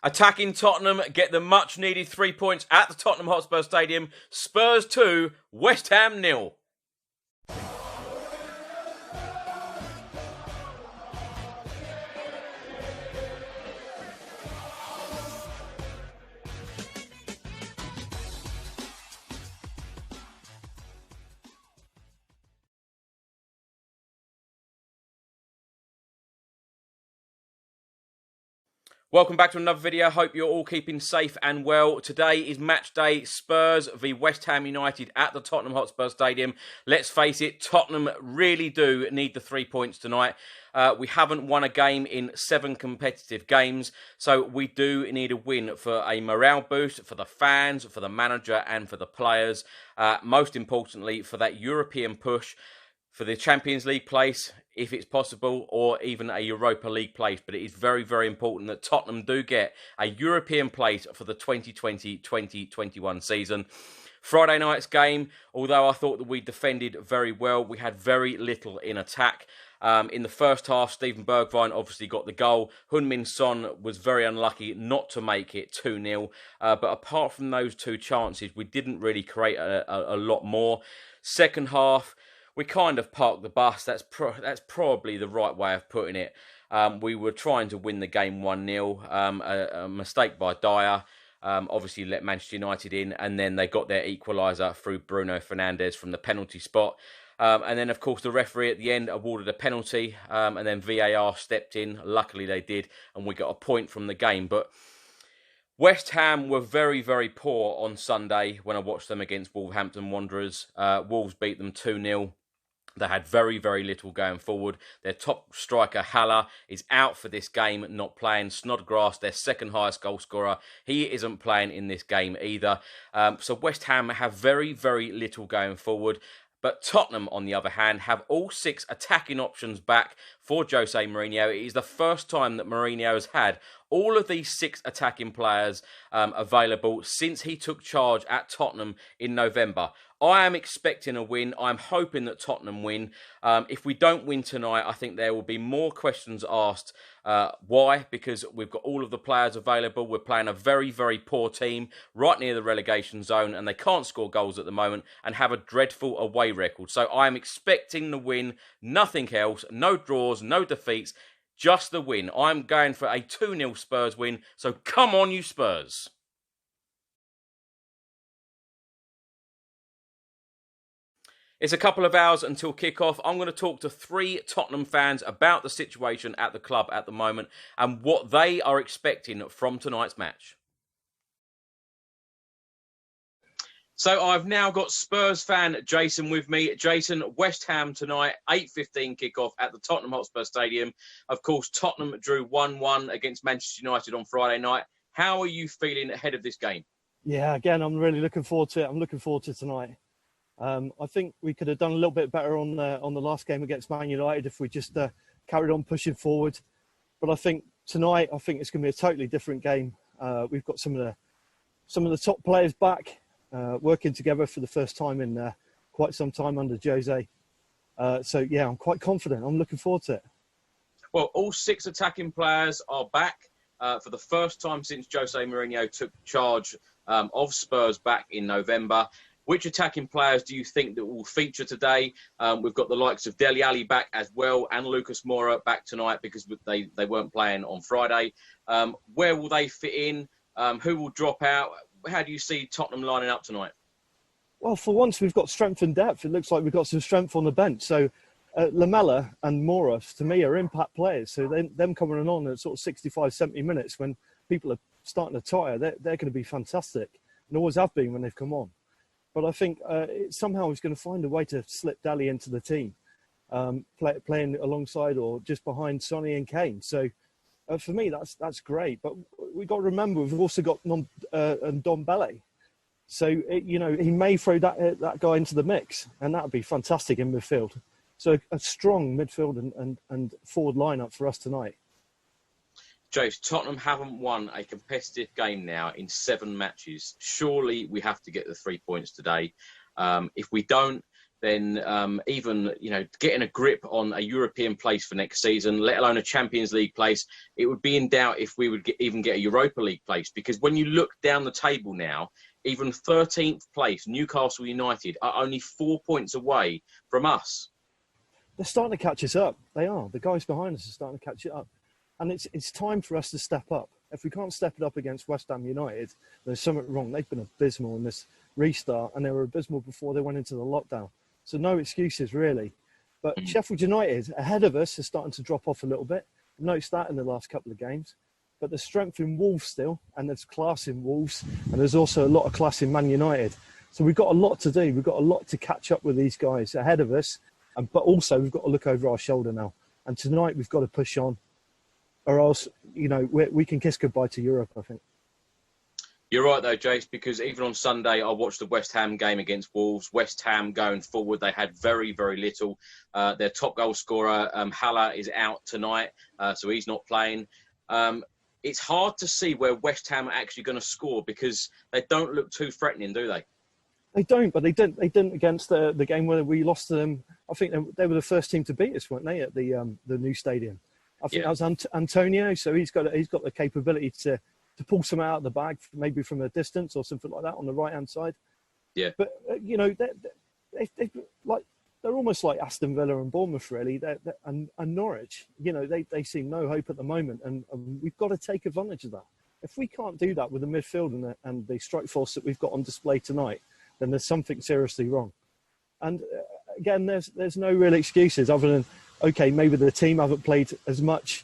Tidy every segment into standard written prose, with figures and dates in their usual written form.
Attacking Tottenham get the much-needed 3 points at the Tottenham Hotspur Stadium. Spurs 2, West Ham 0. Welcome back to another video. Hope you're all keeping safe and well. Today is match day, Spurs v West Ham United at the Tottenham Hotspur Stadium. Let's face it, Tottenham really do need the 3 points tonight. We haven't won a game in 7 competitive games, so we do need a win for a morale boost, for the fans, for the manager and for the players. Most importantly, for that European push, for the Champions League place, if it's possible, or even a Europa League place. But it is very, very important that Tottenham do get a European place for the 2020-2021 season. Friday night's game, although I thought that we defended very well, we had very little in attack. In the first half, Steven Bergwijn obviously got the goal. Heung-Min Son was very unlucky not to make it 2-0. But apart from those two chances, we didn't really create a lot more. Second half, we kind of parked the bus. That's probably the right way of putting it. We were trying to win the game 1-0. A mistake by Dyer obviously let Manchester United in, and then they got their equaliser through Bruno Fernandes from the penalty spot. And then, of course, the referee at the end awarded a penalty, and then VAR stepped in. Luckily, they did, and we got a point from the game. But West Ham were very, very poor on Sunday when I watched them against Wolverhampton Wanderers. Wolves beat them 2-0. They had very, very little going forward. Their top striker, Haller, is out for this game, not playing. Snodgrass, their second highest goal scorer, he isn't playing in this game either. So West Ham have very, very little going forward. But Tottenham, on the other hand, have all 6 attacking options back for Jose Mourinho. It is the first time that Mourinho has had all of these 6 attacking players available since he took charge at Tottenham in November. I am expecting a win. I'm hoping that Tottenham win. If we don't win tonight, I think there will be more questions asked. Why? Because we've got all of the players available. We're playing a very, very poor team right near the relegation zone, and they can't score goals at the moment and have a dreadful away record. So I'm expecting the win, nothing else, no draws, no defeats, just the win. I'm going for a 2-0 Spurs win, so come on you Spurs. It's a couple of hours until kickoff. I'm going to talk to 3 Tottenham fans about the situation at the club at the moment and what they are expecting from tonight's match. So I've now got Spurs fan Jason with me. Jason, West Ham tonight, 8:15 kickoff at the Tottenham Hotspur Stadium. Of course, Tottenham drew 1-1 against Manchester United on Friday night. How are you feeling ahead of this game? Yeah, again, I'm really looking forward to it. I'm looking forward to tonight. I think we could have done a little bit better on the last game against Man United if we just carried on pushing forward. But I think tonight, it's going to be a totally different game. We've got some of the top players back, working together for the first time in quite some time under Jose. So yeah, I'm quite confident. I'm looking forward to it. Well, all 6 attacking players are back for the first time since Jose Mourinho took charge of Spurs back in November. Which attacking players do you think that will feature today? We've got the likes of Dele Alli back as well, and Lucas Moura back tonight because they weren't playing on Friday. Where will they fit in? Who will drop out? How do you see Tottenham lining up tonight? Well, for once, we've got strength and depth. It looks like we've got some strength on the bench. So Lamela and Moura, to me, are impact players. So them coming on at sort of 65, 70 minutes when people are starting to tire, they're going to be fantastic and always have been when they've come on. But I think somehow he's going to find a way to slip Dele into the team, playing alongside or just behind Sonny and Kane. So for me, that's great. But we've got to remember, we've also got Ndombele. So, he may throw that guy into the mix, and that would be fantastic in midfield. So a strong midfield and forward lineup for us tonight. Jace, Tottenham haven't won a competitive game now in 7 matches. Surely we have to get the 3 points today. If we don't, then even, getting a grip on a European place for next season, let alone a Champions League place, it would be in doubt if we would even get a Europa League place. Because when you look down the table now, even 13th place, Newcastle United, are only 4 points away from us. They're starting to catch us up. They are. The guys behind us are starting to catch it up. And it's time for us to step up. If we can't step it up against West Ham United, there's something wrong. They've been abysmal in this restart, and they were abysmal before they went into the lockdown. So no excuses, really. But Sheffield United, ahead of us, is starting to drop off a little bit. I've noticed that in the last couple of games. But there's strength in Wolves still, and there's class in Wolves, and there's also a lot of class in Man United. So we've got a lot to do. We've got a lot to catch up with these guys ahead of us. But also, we've got to look over our shoulder now. And tonight, we've got to push on. Or else, we can kiss goodbye to Europe, I think. You're right, though, Jace, because even on Sunday, I watched the West Ham game against Wolves. West Ham going forward, they had very, very little. Their top goal scorer, Haller, is out tonight, so he's not playing. It's hard to see where West Ham are actually going to score because they don't look too threatening, do they? They don't, but they didn't against the game where we lost to them. I think they were the first team to beat us, weren't they, at the new stadium? I think that was Antonio, so he's got the capability to pull some out of the bag, maybe from a distance or something like that on the right-hand side. Yeah. But, they're almost like Aston Villa and Bournemouth, really, and Norwich. They see no hope at the moment, and we've got to take advantage of that. If we can't do that with the midfield and the strike force that we've got on display tonight, then there's something seriously wrong. And again, there's no real excuses other than, okay, maybe the team haven't played as much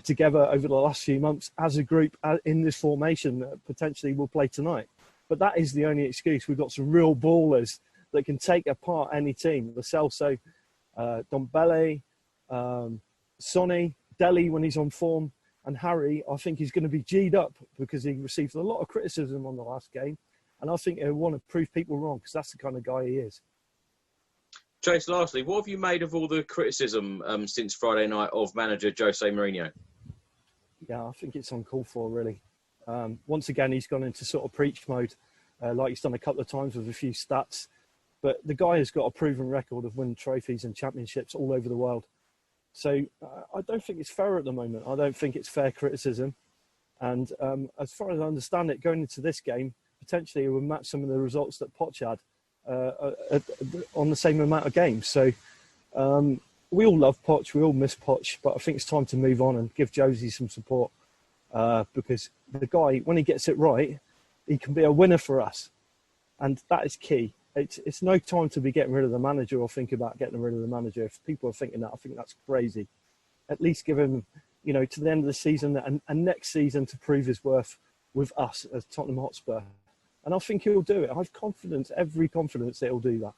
together over the last few months as a group in this formation that potentially will play tonight. But that is the only excuse. We've got some real ballers that can take apart any team. Lo Celso, Dombele, Sonny, Dele when he's on form, and Harry, I think he's going to be G'd up because he received a lot of criticism on the last game. And I think he'll want to prove people wrong because that's the kind of guy he is. Chase, lastly, what have you made of all the criticism since Friday night of manager Jose Mourinho? Yeah, I think it's uncalled for, really. Once again, he's gone into sort of preach mode, like he's done a couple of times with a few stats. But the guy has got a proven record of winning trophies and championships all over the world. So I don't think it's fair at the moment. I don't think it's fair criticism. And as far as I understand it, going into this game, potentially it would match some of the results that Poch had on the same amount of games. So we all love Poch, we all miss Poch, but I think it's time to move on and give Josie some support because the guy, when he gets it right, he can be a winner for us. And that is key. It's no time to be getting rid of the manager or think about getting rid of the manager. If people are thinking that, I think that's crazy. At least give him, to the end of the season and next season to prove his worth with us as Tottenham Hotspur. And I think he'll do it. I have confidence, every confidence that he'll do that.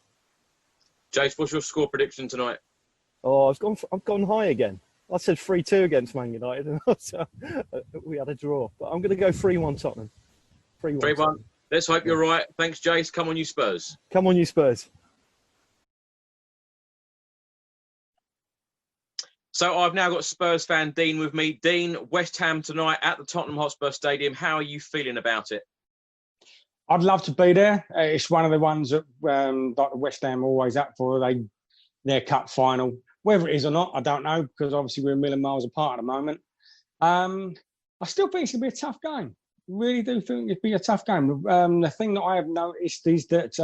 Jace, what's your score prediction tonight? Oh, I've gone high again. I said 3-2 against Man United, and we had a draw. But I'm going to go 3-1 Tottenham. 3-1. Let's hope you're right. Thanks, Jace. Come on, you Spurs. Come on, you Spurs. So I've now got Spurs fan Dean with me. Dean, West Ham tonight at the Tottenham Hotspur Stadium. How are you feeling about it? I'd love to be there. It's one of the ones that like the West Ham are always up for. Their cup final. Whether it is or not, I don't know, because obviously we're a million miles apart at the moment. I still think it's going to be a tough game. Really do think it'd be a tough game. The thing that I have noticed is that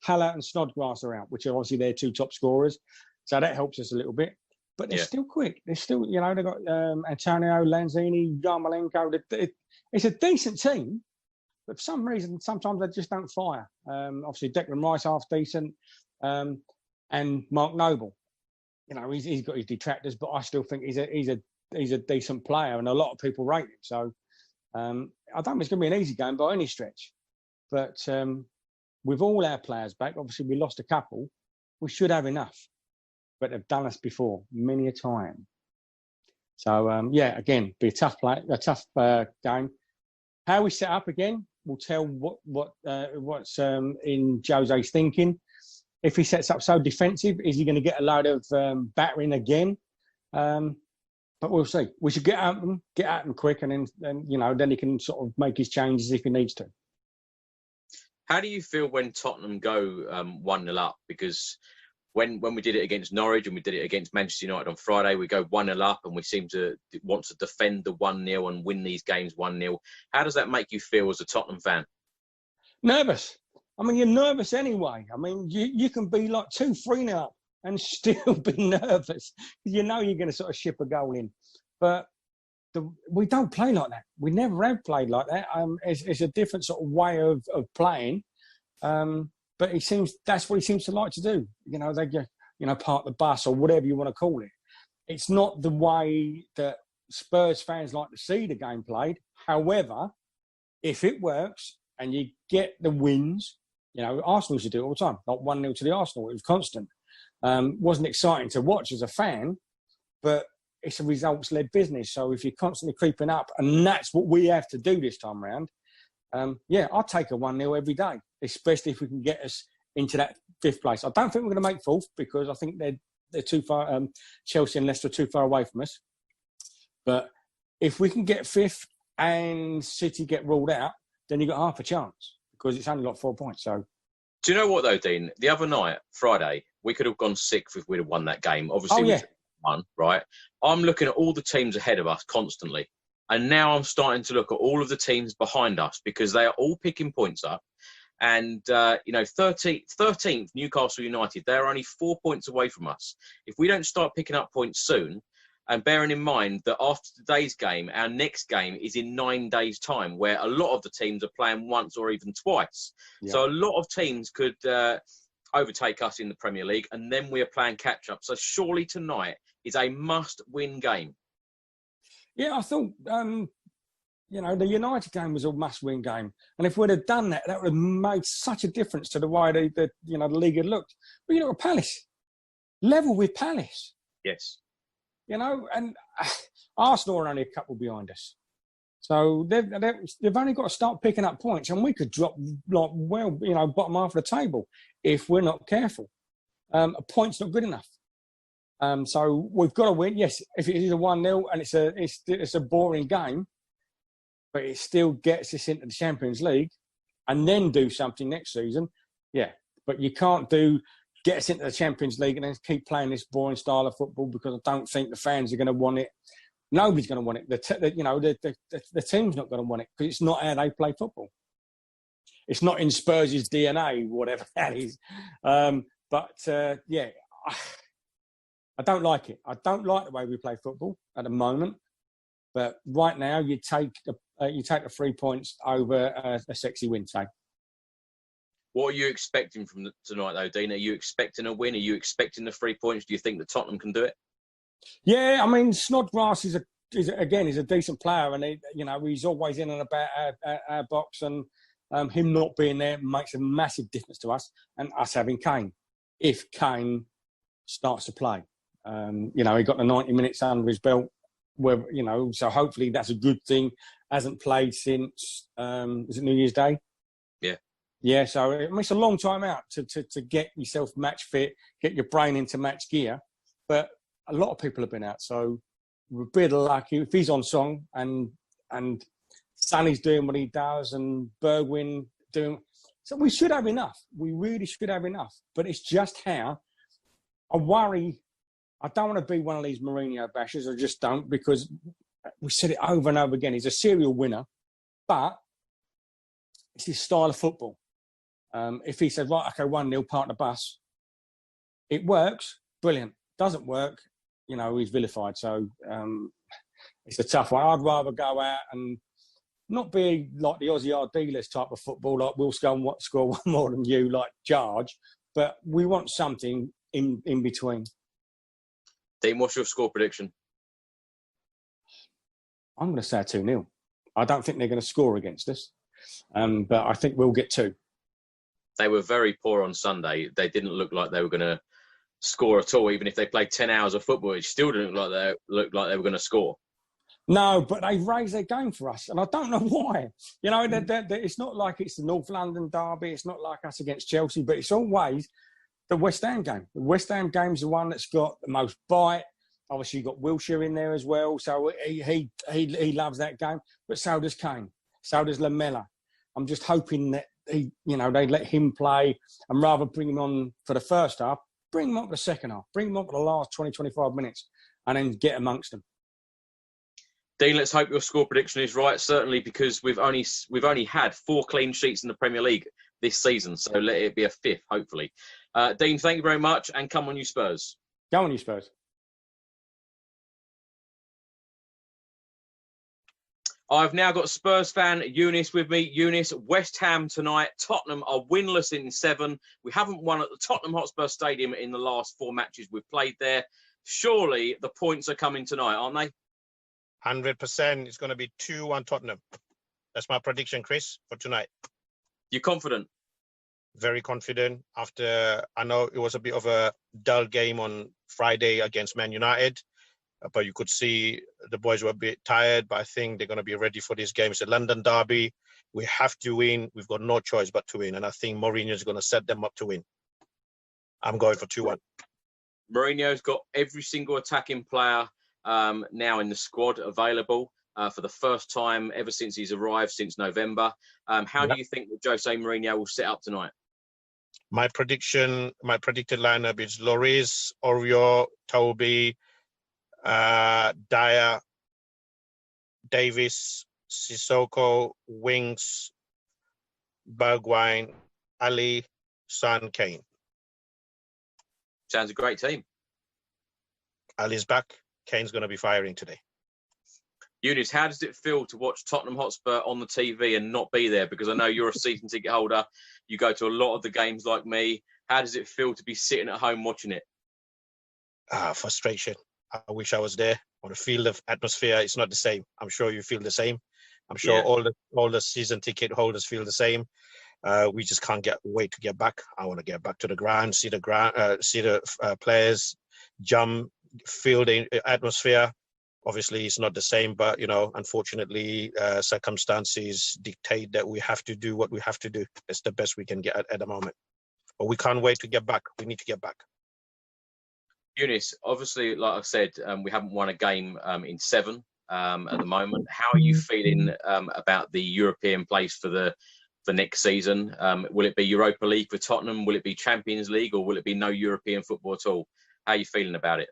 Haller and Snodgrass are out, which are obviously their two top scorers. So that helps us a little bit. But they're still quick. They're still, they've got Antonio, Lanzini, Yarmolenko. It's a decent team. But for some reason, sometimes they just don't fire. Obviously, Declan Rice half decent, and Mark Noble. He's got his detractors, but I still think he's a decent player, and a lot of people rate him. So I don't think it's going to be an easy game by any stretch. But with all our players back, obviously we lost a couple. We should have enough, but they've done us before many a time. So again, be a tough game. How we set up again will tell what's in Jose's thinking. If he sets up so defensive, is he going to get a load of battering again? But we'll see. We should get at them quick, and then he can sort of make his changes if he needs to. How do you feel when Tottenham go 1-0 up? Because when we did it against Norwich and we did it against Manchester United on Friday, we go 1-0 up and we seem to want to defend the 1-0 and win these games 1-0. How does that make you feel as a Tottenham fan? Nervous. I mean, you're nervous anyway. I mean, you can be like 2-3 up and still be nervous. You know you're going to sort of ship a goal in. But we don't play like that. We never have played like that. It's a different sort of way of playing. But that's what he seems to like to do. You know, park the bus or whatever you want to call it. It's not the way that Spurs fans like to see the game played. However, if it works and you get the wins, you know, Arsenal used to do it all the time. Like 1-0 to the Arsenal. It was constant. Wasn't exciting to watch as a fan, but it's a results-led business. So if you're constantly creeping up, and that's what we have to do this time round, I'll take a 1-0 every day, especially if we can get us into that 5th place. I don't think we're going to make 4th because I think they're too far. Chelsea and Leicester are too far away from us. But if we can get 5th and City get ruled out, then you've got half a chance because it's only like 4 points. So, do you know what though, Dean? The other night, Friday, we could have gone 6th if we'd have won that game. Obviously, we won, right? I'm looking at all the teams ahead of us constantly. And now I'm starting to look at all of the teams behind us because they are all picking points up. And, 13th, Newcastle United, they're only 4 points away from us. If we don't start picking up points soon, and bearing in mind that after today's game, our next game is in 9 days' time, where a lot of the teams are playing once or even twice. Yeah. So a lot of teams could overtake us in the Premier League, and then we are playing catch-up. So surely tonight is a must-win game. Yeah, I thought, the United game was a must-win game. And if we'd have done that, that would have made such a difference to the way the league had looked. But, you know, Palace, level with Palace. Yes. You know, and Arsenal are only a couple behind us. So they've only got to start picking up points, and we could drop, bottom half of the table if we're not careful. A point's not good enough. So we've got to win. Yes, if it is a 1-0 and it's a boring game, but it still gets us into the Champions League and then do something next season. Yeah, but you can't get us into the Champions League and then keep playing this boring style of football because I don't think the fans are going to want it. Nobody's going to want it. The team's not going to want it because it's not how they play football. It's not in Spurs' DNA, whatever that is. I don't like it. I don't like the way we play football at the moment. But right now, you take the 3 points over a sexy win, say. What are you expecting from tonight, though, Dean? Are you expecting a win? Are you expecting the 3 points? Do you think that Tottenham can do it? Yeah, I mean, Snodgrass is a decent player, and he's always in and about our box, and him not being there makes a massive difference to us, and us having Kane. If Kane starts to play, he got the 90 minutes under his belt, so hopefully that's a good thing. Hasn't played since is it New Year's Day? Yeah. Yeah, so it's a long time out to get yourself match fit, get your brain into match gear. But a lot of people have been out, so we're a bit lucky. If he's on song and Sonny's doing what he does and Bergwijn doing... So we should have enough. We really should have enough. But it's just how I worry. I don't want to be one of these Mourinho bashers. I just don't, because we said it over and over again. He's a serial winner, but it's his style of football. If he said, right, okay, 1-0, park the bus, it works, brilliant. Doesn't work, he's vilified. So it's a tough one. I'd rather go out and not be like the Aussie RD type of football, like we'll score one more than you, like Jarge, but we want something in between. Dean, what's your score prediction? I'm going to say 2-0. I don't think they're going to score against us, but I think we'll get 2. They were very poor on Sunday. They didn't look like they were going to score at all. Even if they played 10 hours of football, it still didn't look like they were going to score. No, but they raised their game for us, and I don't know why. It's not like it's the North London derby. It's not like us against Chelsea, but it's always the West Ham game. The West Ham game's the one that's got the most bite. Obviously, you've got Wilshere in there as well, so he loves that game. But so does Kane. So does Lamela. I'm just hoping that they let him play, and rather bring him on for the first half, bring him on for the second half, bring him on for the last 20, 25 minutes, and then get amongst them. Dean, let's hope your score prediction is right. Certainly, because we've only had 4 clean sheets in the Premier League this season, so let it be a 5th, hopefully. Dean, thank you very much, and come on, you Spurs. Go on, you Spurs. I've now got Spurs fan Eunice with me. Eunice, West Ham tonight. Tottenham are winless in 7. We haven't won at the Tottenham Hotspur Stadium in the last 4 matches we've played there. Surely the points are coming tonight, aren't they? 100%. It's going to be 2-1 Tottenham. That's my prediction, Chris, for tonight. You're confident? Very confident. After, I know it was a bit of a dull game on Friday against Man United, but you could see the boys were a bit tired, but I think they're going to be ready for this game. It's a London derby. We have to win. We've got no choice but to win. And I think Mourinho is going to set them up to win. I'm going for 2-1. Mourinho's got every single attacking player now in the squad available for the first time ever since he's arrived, since November. How do you think that Jose Mourinho will set up tonight? My predicted lineup is Lloris, Oreo, Toby, Dyer, Davis, Sissoko, Wings, Bergwijn, Ali, Son, Kane. Sounds a great team. Ali's back. Kane's going to be firing today. Eunice, how does it feel to watch Tottenham Hotspur on the TV and not be there? Because I know you're a season ticket holder. You go to a lot of the games like me. How does it feel to be sitting at home watching it? Frustration. I wish I was there. On the field of atmosphere, it's not the same. I'm sure you feel the same. I'm sure all the season ticket holders feel the same. We just can't wait to get back. I want to get back to the ground, see the players jump, feel the atmosphere. Obviously, it's not the same, but unfortunately, circumstances dictate that we have to do what we have to do. It's the best we can get at the moment. But we can't wait to get back. We need to get back. Eunice, obviously, like I've said, we haven't won a game in 7 at the moment. How are you feeling about the European place for next season? Will it be Europa League for Tottenham? Will it be Champions League, or will it be no European football at all? How are you feeling about it?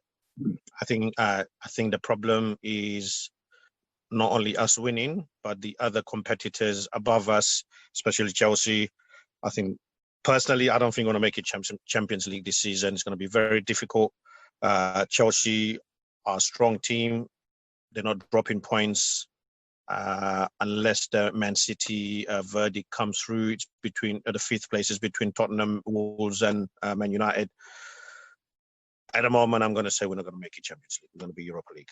I think the problem is not only us winning, but the other competitors above us, especially Chelsea. I think personally, I don't think we're going to make it Champions League this season. It's going to be very difficult. Chelsea are a strong team. They're not dropping points unless the Man City verdict comes through. It's between the 5th place is between Tottenham, Wolves, and Man United. At the moment, I'm going to say we're not going to make it Champions League. We're going to be Europa League.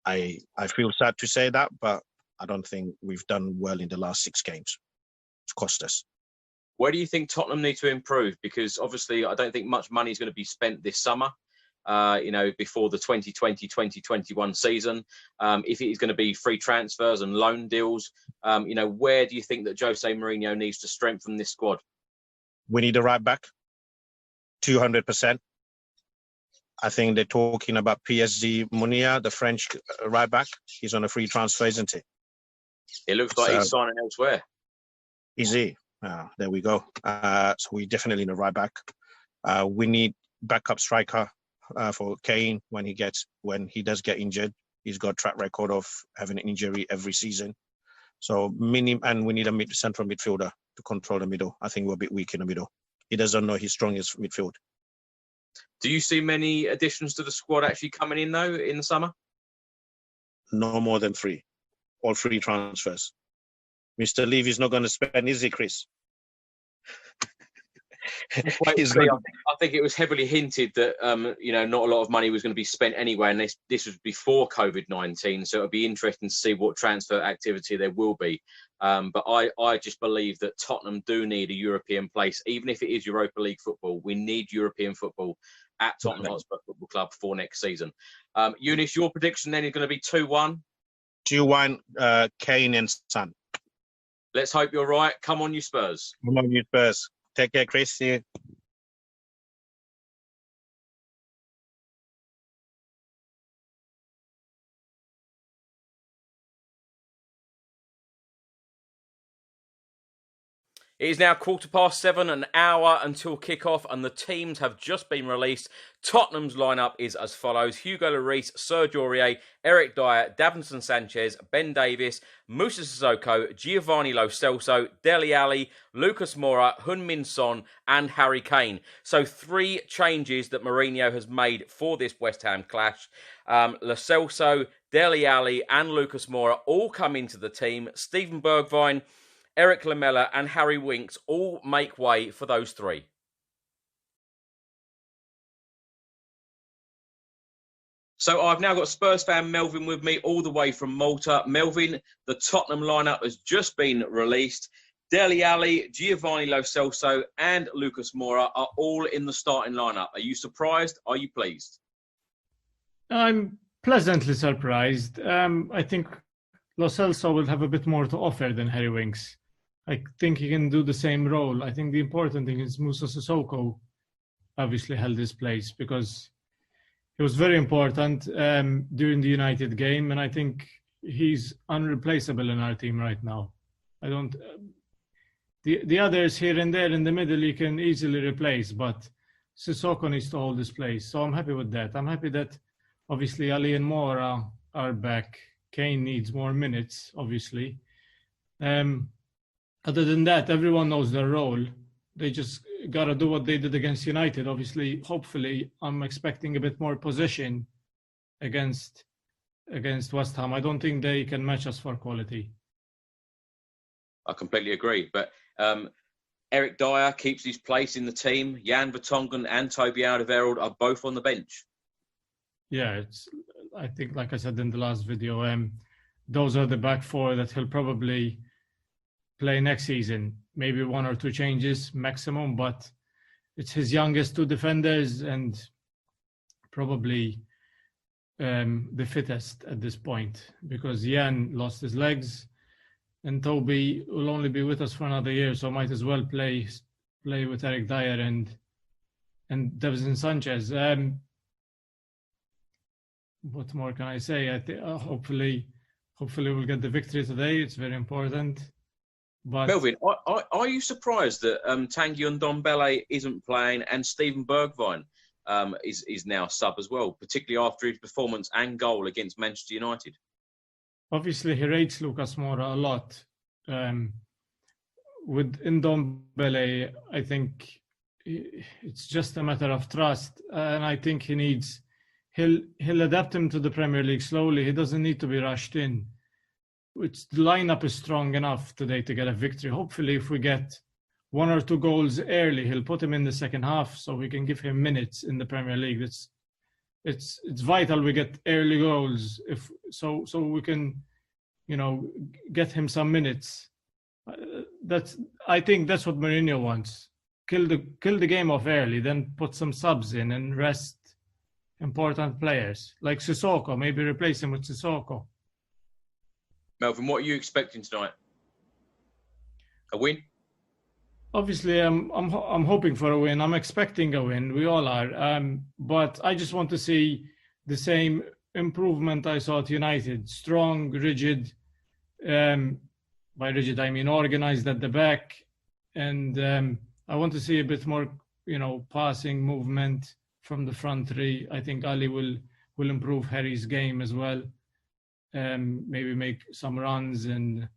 I feel sad to say that, but I don't think we've done well in the last 6 games. It's cost us. Where do you think Tottenham need to improve? Because obviously, I don't think much money is going to be spent this summer, before the 2020-2021 season. If it is going to be free transfers and loan deals, where do you think that Jose Mourinho needs to strengthen this squad? We need a right back, 200%. I think they're talking about PSG Munir, the French right back. He's on a free transfer, isn't he? It looks like he's signing elsewhere. Is he? There we go. So we definitely need a right back. We need backup striker for Kane when he does get injured. He's got a track record of having an injury every season. So and we need a central midfielder to control the middle. I think we're a bit weak in the middle. He doesn't know his strongest midfield. Do you see many additions to the squad actually coming in, though, in the summer? No more than 3. All free transfers. Mr. Levy's not going to spend, is he, Chris? I think it was heavily hinted that not a lot of money was going to be spent anyway, and this was before COVID-19, so it'll be interesting to see what transfer activity there will be. But I just believe that Tottenham do need a European place, even if it is Europa League football. We need European football at Tottenham Hotspur Football Club for next season. Eunice, your prediction then is going to be 2-1. 2-1, Kane and Son. Let's hope you're right. Come on, you Spurs. Come on, you Spurs. Take care, Chris. See you. It is now 7:15, an hour until kick-off, and the teams have just been released. Tottenham's lineup is as follows: Hugo Lloris, Serge Aurier, Eric Dyer, Davinson Sanchez, Ben Davies, Moussa Sissoko, Giovanni Lo Celso, Dele Alli, Lucas Moura, Heung-Min Son, and Harry Kane. So 3 changes that Mourinho has made for this West Ham clash. Lo Celso, Dele Alli, and Lucas Moura all come into the team. Steven Bergwijn, Eric Lamela and Harry Winks all make way for those 3. So I've now got Spurs fan Melvin with me all the way from Malta. Melvin, the Tottenham lineup has just been released. Dele Alli, Giovanni Lo Celso and Lucas Moura are all in the starting lineup. Are you surprised? Are you pleased? I'm pleasantly surprised. I think Lo Celso will have a bit more to offer than Harry Winks. I think he can do the same role. I think the important thing is Moussa Sissoko obviously held his place because he was very important during the United game, and I think he's unreplaceable in our team right now. I don't. The others here and there in the middle he can easily replace, but Sissoko needs to hold his place. So I'm happy with that. I'm happy that obviously Ali and Moura are back. Kane needs more minutes, obviously. Other than that, everyone knows their role. They just got to do what they did against United. Obviously, hopefully, I'm expecting a bit more possession against West Ham. I don't think they can match us for quality. I completely agree. But Eric Dyer keeps his place in the team. Jan Vertonghen and Toby Alderweireld are both on the bench. Yeah, I think, like I said in the last video, those are the back 4 that he'll probably play next season. Maybe 1 or 2 changes maximum, but it's his youngest 2 defenders and probably the fittest at this point because Jan lost his legs and Toby will only be with us for another year, so might as well play with Eric Dyer and Davinson Sanchez. What more can I say? I think hopefully we'll get the victory today. It's very important. But Melvin, are you surprised that Tanguy Ndombele isn't playing and Steven Bergwijn is now sub as well, particularly after his performance and goal against Manchester United? Obviously, he rates Lucas Moura a lot. With Ndombele, I think it's just a matter of trust, and I think he'll adapt him to the Premier League slowly. He doesn't need to be rushed in. The lineup is strong enough today to get a victory. Hopefully, if we get 1 or 2 goals early, he'll put him in the second half so we can give him minutes in the Premier League. It's vital we get early goals so we can, get him some minutes. I think that's what Mourinho wants. Kill the game off early, then put some subs in and rest important players like Sissoko. Maybe replace him with Sissoko. Melvin, what are you expecting tonight? A win? Obviously, I'm hoping for a win. I'm expecting a win. We all are. But I just want to see the same improvement I saw at United. Strong, rigid. By rigid, I mean organized at the back. And I want to see a bit more, passing movement from the front 3. I think Ali will improve Harry's game as well. Maybe make some runs, and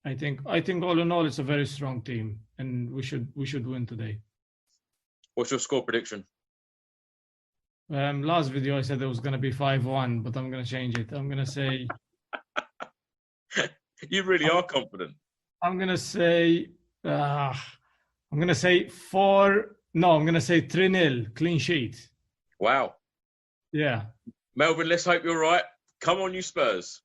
I think all in all it's a very strong team, and we should win today. What's your score prediction? Last video I said it was going to be 5-1, but I'm going to change it. I'm going to say you really are confident. I'm going to say 3-0 clean sheet. Wow. Yeah. Melvin, let's hope you're right. Come on, you Spurs.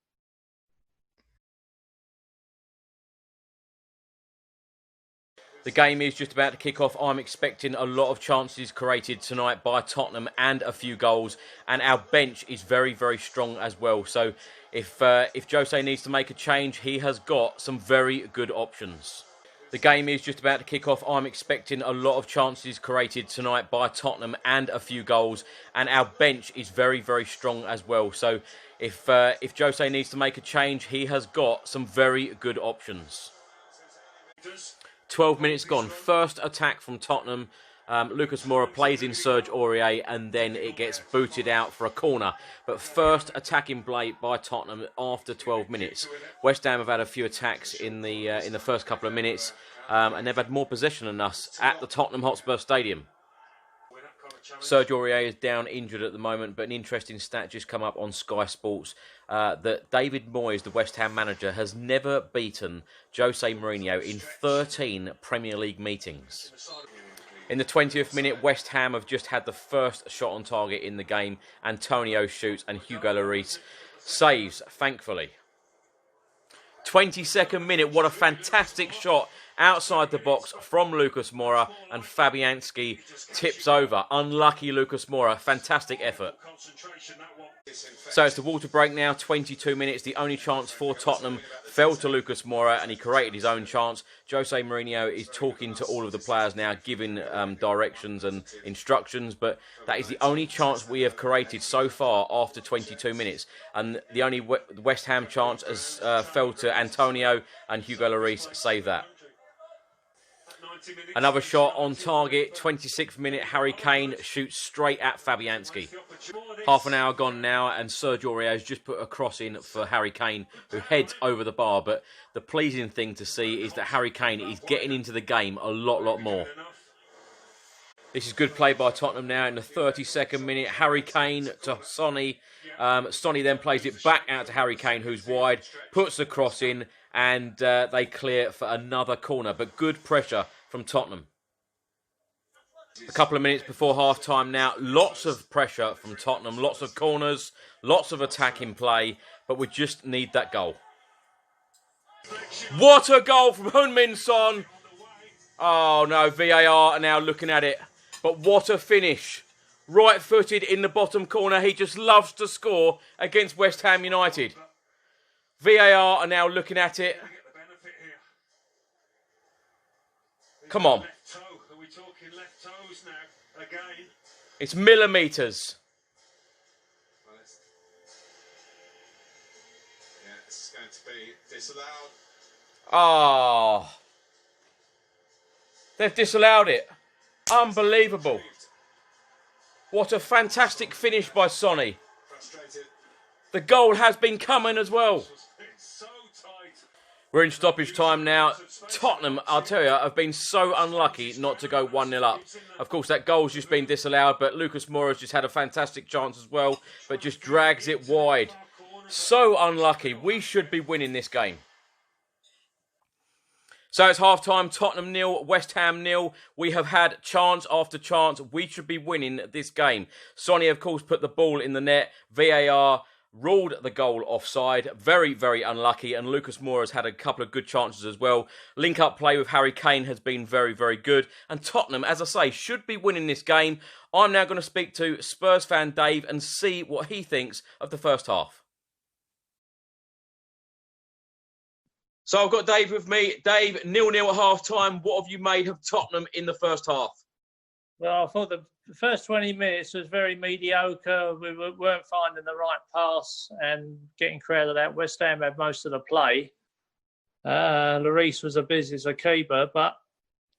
The game is just about to kick off. I'm expecting a lot of chances created tonight by Tottenham and a few goals. And our bench is very, very strong as well. So if Jose needs to make a change, he has got some very good options. The game is just about to kick off. I'm expecting a lot of chances created tonight by Tottenham and a few goals. And our bench is very, very strong as well. So if Jose needs to make a change, he has got some very good options. 12 minutes gone. First attack from Tottenham. Lucas Moura plays in Serge Aurier, and then it gets booted out for a corner. But first attacking play by Tottenham after 12 minutes. West Ham have had a few attacks in the first couple of minutes, and they've had more possession than us at the Tottenham Hotspur Stadium. Serge Aurier is down injured at the moment, but an interesting stat just come up on Sky Sports that David Moyes, the West Ham manager, has never beaten Jose Mourinho in 13 Premier League meetings. In the 20th minute, West Ham have just had the first shot on target in the game. Antonio shoots and Hugo Lloris saves, thankfully. 22nd minute, what a fantastic shot outside the box from Lucas Moura, and Fabianski tips over. Unlucky Lucas Moura, fantastic effort. So it's the water break now, 22 minutes. The only chance for Tottenham fell to Lucas Moura, and he created his own chance. Jose Mourinho is talking to all of the players now, giving directions and instructions, but that is the only chance we have created so far after 22 minutes. And the only West Ham chance has fell to Antonio, and Hugo Lloris saved that. Another shot on target, 26th minute, Harry Kane shoots straight at Fabianski. Half an hour gone now, and Serge Aurier has just put a cross in for Harry Kane, who heads over the bar. But the pleasing thing to see is that Harry Kane is getting into the game a lot more. This is good play by Tottenham now in the 32nd minute. Harry Kane to Sonny. Sonny then plays it back out to Harry Kane, who's wide, puts the cross in, and they clear for another corner. But good pressure from Tottenham. A couple of minutes before half-time now. Lots of pressure from Tottenham. Lots of corners. Lots of attacking play. But we just need that goal. What a goal from Heung-Min Son. Oh no, VAR are now looking at it. But what a finish. Right-footed in the bottom corner. He just loves to score against West Ham United. VAR are now looking at it. Come on. Are we talking left toes now again? It's millimetres. Yeah, this is going to be disallowed. Oh. They've disallowed it. Unbelievable. What a fantastic finish by Sonny. Frustrated. The goal has been coming as well. It's so tight. We're in stoppage time now. Tottenham, I'll tell you, have been so unlucky not to go 1-0 up. Of course, that goal's just been disallowed, but Lucas Moura's just had a fantastic chance as well, but just drags it wide. So unlucky. We should be winning this game. So it's half-time, Tottenham 0, West Ham 0. We have had chance after chance. We should be winning this game. Sonny, of course, put the ball in the net. VAR ruled the goal offside. Very, very unlucky. And Lucas Moura has had a couple of good chances as well. Link-up play with Harry Kane has been very, very good. And Tottenham, as I say, should be winning this game. I'm now going to speak to Spurs fan Dave and see what he thinks of the first half. So I've got Dave with me. Dave, 0-0 at half-time. What have you made of Tottenham in the first half? Well, I thought the first 20 minutes was very mediocre. We weren't finding the right pass and getting crowded out. West Ham had most of the play. Lloris was as busy as a keeper, but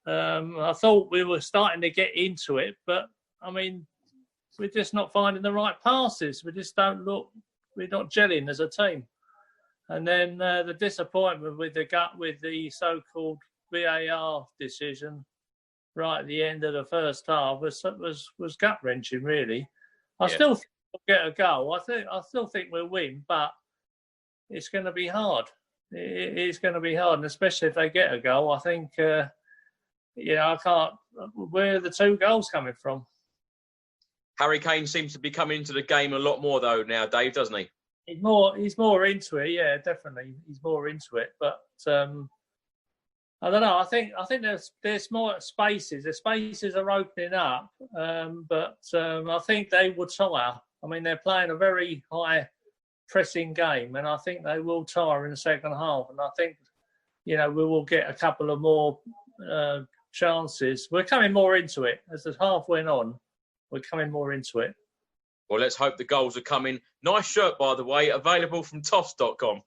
I thought we were starting to get into it. But, I mean, we're just not finding the right passes. We just don't look, we're not gelling as a team. And then the disappointment with the so-called VAR decision right at the end of the first half was gut-wrenching, really. I still think we'll get a goal. I still think we'll win, but it's going to be hard. It's going to be hard, and especially if they get a goal. I think, I can't. Where are the two goals coming from? Harry Kane seems to be coming into the game a lot more, though, now, Dave, doesn't he? He's more into it, yeah, definitely. He's more into it, but I don't know. I think there's more spaces. The spaces are opening up, but I think they will tire. I mean, they're playing a very high pressing game, and I think they will tire in the second half. And I think, we will get a couple of more chances. We're coming more into it as the half went on. We're coming more into it. Well, let's hope the goals are coming. Nice shirt, by the way, available from toffs.com.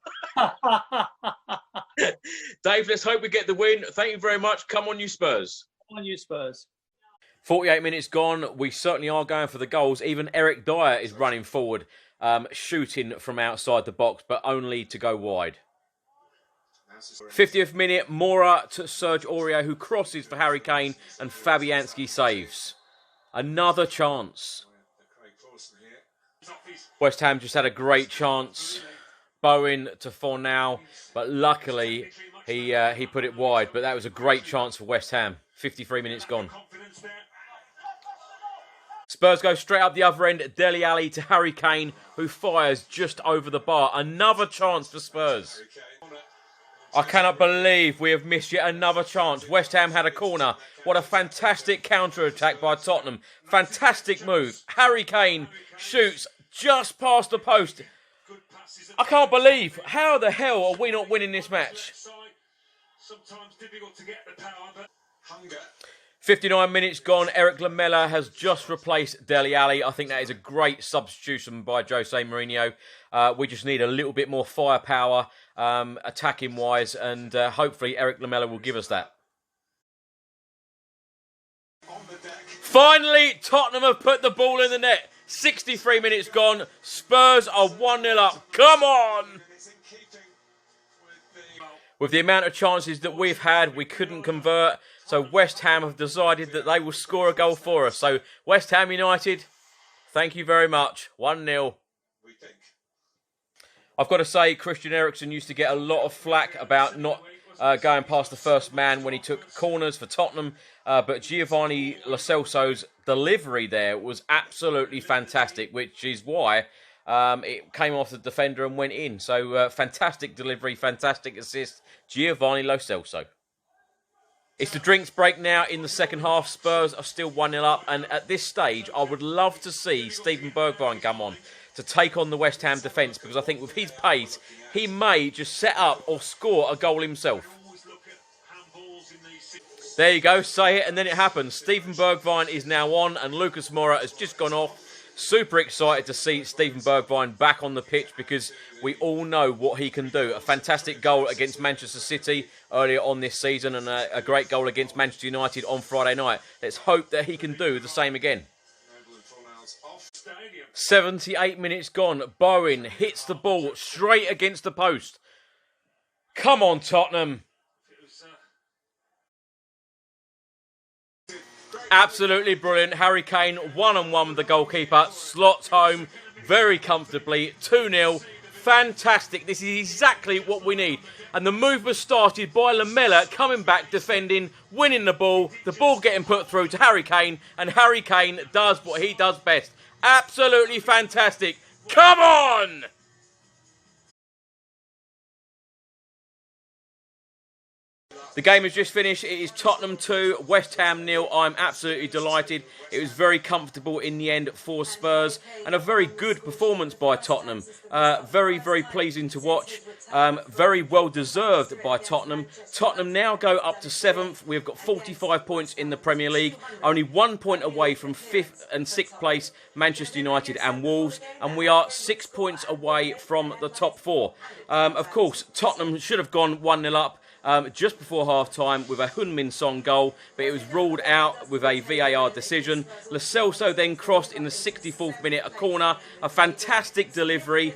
Dave, let's hope we get the win. Thank you very much. Come on, you Spurs. Come on, you Spurs. 48 minutes gone. We certainly are going for the goals. Even Eric Dyer is running forward, shooting from outside the box, but only to go wide. 50th minute, Mora to Serge Aurier, who crosses for Harry Kane, and Fabianski saves. Another chance. West Ham just had a great chance. Bowen to Fornal, but luckily he put it wide. But that was a great chance for West Ham. 53 minutes gone. Spurs go straight up the other end. Dele Alli to Harry Kane, who fires just over the bar. Another chance for Spurs. I cannot believe we have missed yet another chance. West Ham had a corner. What a fantastic counter-attack by Tottenham. Fantastic move. Harry Kane shoots just past the post. I can't believe. How the hell are we not winning this match? 59 minutes gone. Eric Lamela has just replaced Dele Alli. I think that is a great substitution by Jose Mourinho. We just need a little bit more firepower, attacking-wise, and hopefully Eric Lamela will give us that. Finally, Tottenham have put the ball in the net. 63 minutes gone. Spurs are 1-0 up. Come on! With the amount of chances that we've had, we couldn't convert. So West Ham have decided that they will score a goal for us. So West Ham United, thank you very much. 1-0. I've got to say, Christian Eriksen used to get a lot of flack about not going past the first man when he took corners for Tottenham. But Giovanni Lo Celso's delivery there was absolutely fantastic, which is why it came off the defender and went in. So fantastic delivery, fantastic assist, Giovanni Lo Celso. It's the drinks break now in the second half. Spurs are still 1-0 up. And at this stage, I would love to see Steven Bergwijn come on to take on the West Ham defence, because I think with his pace, he may just set up or score a goal himself. There you go, say it and then it happens. Steven Bergwijn is now on and Lucas Moura has just gone off. Super excited to see Steven Bergwijn back on the pitch, because we all know what he can do. A fantastic goal against Manchester City earlier on this season, and a great goal against Manchester United on Friday night. Let's hope that he can do the same again. 78 minutes gone. Bowen hits the ball straight against the post. Come on, Tottenham. Absolutely brilliant. Harry Kane, one-on-one with the goalkeeper, slots home very comfortably. 2-0. Fantastic. This is exactly what we need. And the move was started by Lamela coming back, defending, winning the ball getting put through to Harry Kane, and Harry Kane does what he does best. Absolutely fantastic. Come on! The game has just finished. It is Tottenham 2, West Ham 0. I'm absolutely delighted. It was very comfortable in the end for Spurs, and a very good performance by Tottenham. Very, very pleasing to watch. Very well deserved by Tottenham. Tottenham now go up to 7th. We've got 45 points in the Premier League, only 1 point away from 5th and 6th place Manchester United and Wolves, and we are 6 points away from the top 4. Of course, Tottenham should have gone 1-0 up just before half-time with a Heung-Min Son goal, but it was ruled out with a VAR decision. Lo Celso then crossed in the 64th minute a corner, a fantastic delivery,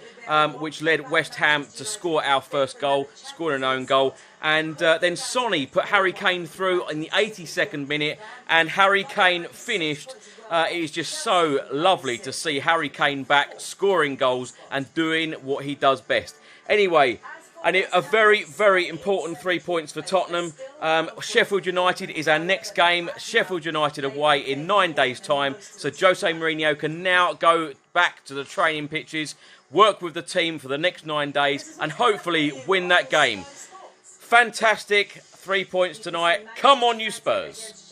which led West Ham to score our first goal, scored an own goal. And then Sonny put Harry Kane through in the 82nd minute, and Harry Kane finished. It is just so lovely to see Harry Kane back, scoring goals and doing what he does best. Anyway, and a very, very important 3 points for Tottenham. Sheffield United is our next game. Sheffield United away in 9 days' time. So Jose Mourinho can now go back to the training pitches, work with the team for the next 9 days, and hopefully win that game. Fantastic 3 points tonight. Come on, you Spurs.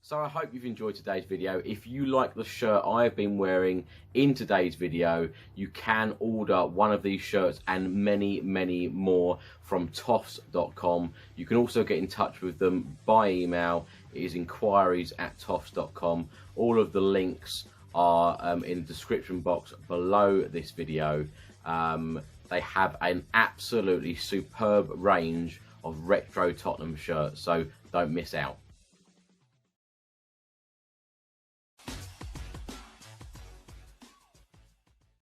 So I hope you've enjoyed today's video. If you like the shirt I've been wearing in today's video, you can order one of these shirts and many, many more from toffs.com. You can also get in touch with them by email. It is enquiries@toffs.com. All of the links are in the description box below this video. they have an absolutely superb range of retro Tottenham shirts, so don't miss out.